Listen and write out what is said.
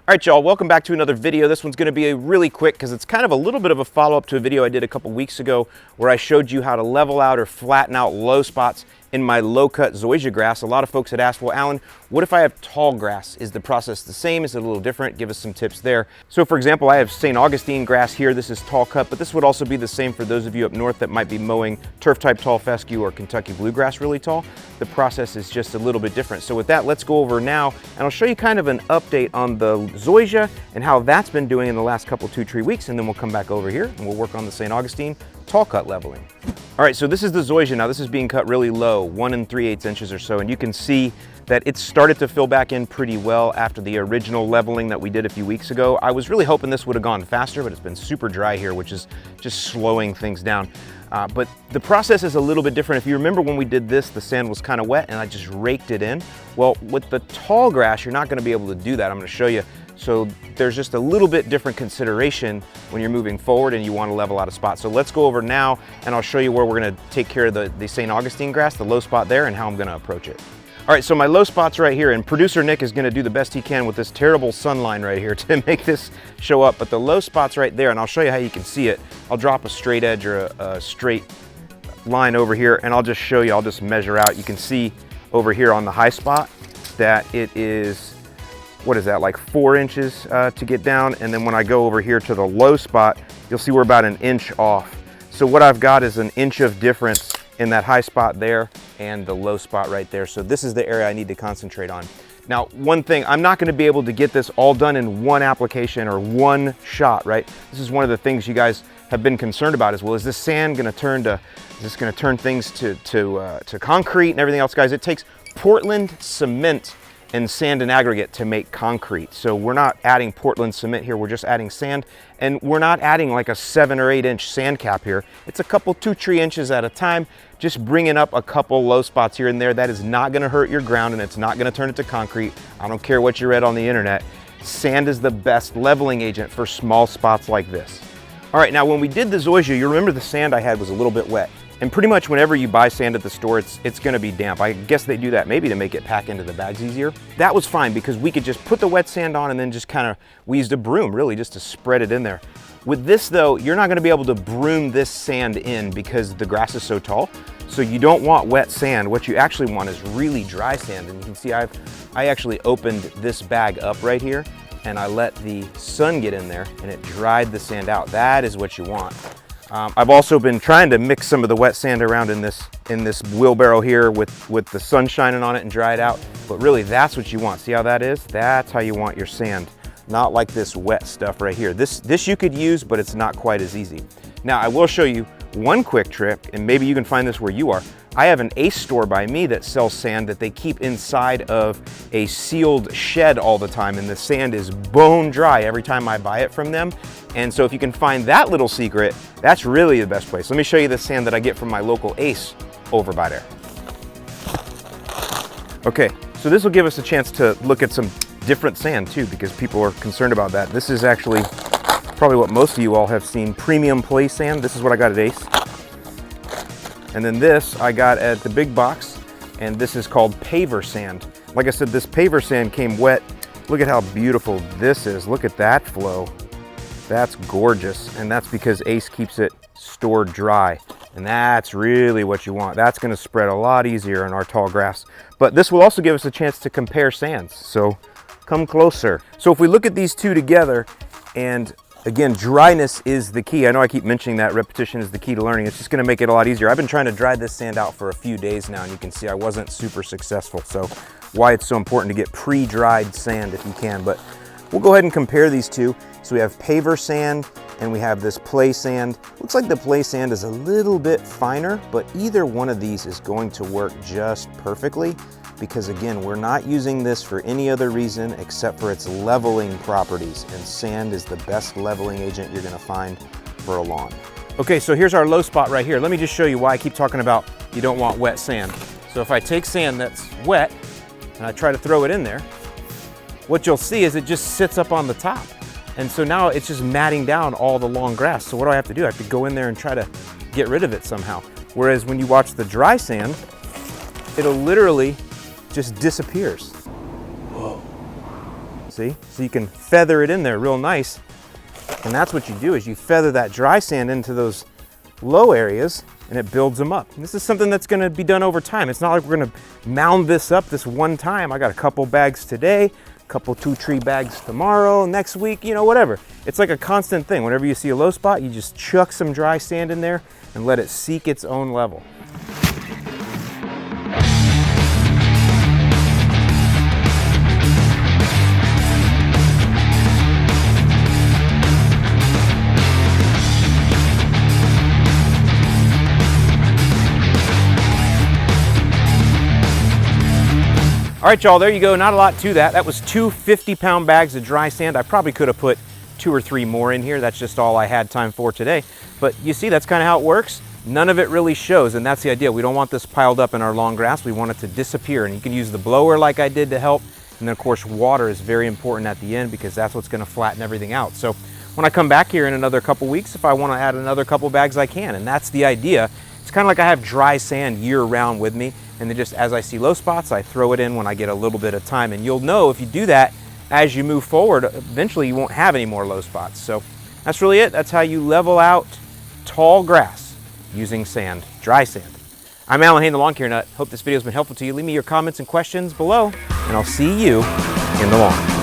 All right, y'all, welcome back to another video. This one's gonna be a really quick because it's kind of a little bit of a follow-up to a video I did a couple weeks ago where I showed you how to level out or flatten out low spots in my low-cut zoysia grass. A lot of folks had asked, well, Alan, what if I have tall grass? Is the process the same? Is it a little different? Give us some tips there. So for example, I have St. Augustine grass here. This is tall cut, but this would also be the same for those of you up north that might be mowing turf-type tall fescue or Kentucky bluegrass really tall. The process is just a little bit different. So with that, let's go over now, and I'll show you kind of an update on the zoysia and how that's been doing in the last couple 2-3 weeks, and then we'll come back over here and we'll work on the St. Augustine tall cut leveling. All right, so this is the zoysia. Now this is being cut really low, 1 3/8 inches or so, and you can see that it's started to fill back in pretty well after the original leveling that we did a few weeks ago. I was really hoping this would have gone faster, but it's been super dry here, which is just slowing things down. But the process is a little bit different. If you remember when we did this, the sand was kind of wet and I just raked it in. Well, with the tall grass, you're not gonna be able to do that. I'm gonna show you. So there's just a little bit different consideration when you're moving forward and you want to level out a spot. So let's go over now and I'll show you where we're going to take care of the St. Augustine grass, the low spot there, and how I'm going to approach it. All right, so my low spot's right here, and producer Nick is going to do the best he can with this terrible sun line right here to make this show up. But the low spot's right there, and I'll show you how you can see it. I'll drop a straight edge or a straight line over here, and I'll just show you. I'll just measure out. You can see over here on the high spot that it is, what is that, like 4 inches to get down. And then when I go over here to the low spot, you'll see we're about 1 inch off. So what I've got is 1 inch of difference in that high spot there and the low spot right there. So this is the area I need to concentrate on. Now, one thing, I'm not gonna be able to get this all done in one application or one shot, right? This is one of the things you guys have been concerned about as well. Is this sand gonna turn to, is this gonna turn things to concrete and everything else? Guys, it takes Portland cement and sand and aggregate to make concrete. So we're not adding Portland cement here, we're just adding sand, and we're not adding like a 7 or 8 inch sand cap here. It's a couple 2-3 inches at a time, just bringing up a couple low spots here and there. That is not gonna hurt your ground and it's not gonna turn it to concrete. I don't care what you read on the internet. Sand is the best leveling agent for small spots like this. All right, now when we did the zoysia, you remember the sand I had was a little bit wet. And pretty much whenever you buy sand at the store, it's gonna be damp. I guess they do that maybe to make it pack into the bags easier. That was fine because we could just put the wet sand on and then just we used a broom really just to spread it in there. With this though, you're not gonna be able to broom this sand in because the grass is so tall. So you don't want wet sand. What you actually want is really dry sand. And you can see I actually opened this bag up right here and I let the sun get in there and it dried the sand out. That is what you want. I've also been trying to mix some of the wet sand around in this wheelbarrow here with the sun shining on it and dry it out. But really, that's what you want. See how that is? That's how you want your sand. Not like this wet stuff right here. This you could use, but it's not quite as easy. Now, I will show you one quick trick, and maybe you can find this where you are. I have an Ace store by me that sells sand that they keep inside of a sealed shed all the time, and the sand is bone dry every time I buy it from them. And so if you can find that little secret, that's really the best place. Let me show you the sand that I get from my local Ace over by there. Okay, so this will give us a chance to look at some different sand too, because people are concerned about that. This is actually probably what most of you all have seen, premium play sand. This is what I got at Ace. And then this I got at the big box, and this is called paver sand. Like I said, this paver sand came wet. Look at how beautiful this is. Look at that flow. That's gorgeous, and that's because Ace keeps it stored dry. And that's really what you want. That's gonna spread a lot easier in our tall grass. But this will also give us a chance to compare sands, so come closer. So if we look at these two together, and again, dryness is the key. I know I keep mentioning that repetition is the key to learning. It's just gonna make it a lot easier. I've been trying to dry this sand out for a few days now, and you can see I wasn't super successful. So why it's so important to get pre-dried sand if you can. But we'll go ahead and compare these two. So we have paver sand and we have this play sand. Looks like the play sand is a little bit finer, but either one of these is going to work just perfectly because again, we're not using this for any other reason except for its leveling properties, and sand is the best leveling agent you're gonna find for a lawn. Okay, so here's our low spot right here. Let me just show you why I keep talking about you don't want wet sand. So if I take sand that's wet and I try to throw it in there, what you'll see is it just sits up on the top. And so now it's just matting down all the long grass. So what do I have to do? I have to go in there and try to get rid of it somehow. Whereas when you watch the dry sand, it'll literally just disappears. Whoa. See? So you can feather it in there real nice. And that's what you do, is you feather that dry sand into those low areas and it builds them up. And this is something that's gonna be done over time. It's not like we're gonna mound this up this one time. I got a couple bags today, a couple 2-tree bags tomorrow, next week, you know, whatever. It's like a constant thing. Whenever you see a low spot, you just chuck some dry sand in there and let it seek its own level. All right, y'all, there you go. Not a lot to that. That was 2 50-pound bags of dry sand. I probably could have put 2 or 3 more in here. That's just all I had time for today. But you see, that's kind of how it works. None of it really shows, and that's the idea. We don't want this piled up in our long grass. We want it to disappear, and you can use the blower like I did to help. And then, of course, water is very important at the end because that's what's going to flatten everything out. So when I come back here in another couple weeks, if I want to add another couple bags, I can, and that's the idea. It's kind of like I have dry sand year-round with me, and then just as I see low spots, I throw it in when I get a little bit of time. And you'll know if you do that as you move forward, eventually you won't have any more low spots. So that's really it. That's how you level out tall grass using sand, dry sand. I'm Alan Hain, the Lawn Care Nut. Hope this video has been helpful to you. Leave me your comments and questions below, and I'll see you in the lawn.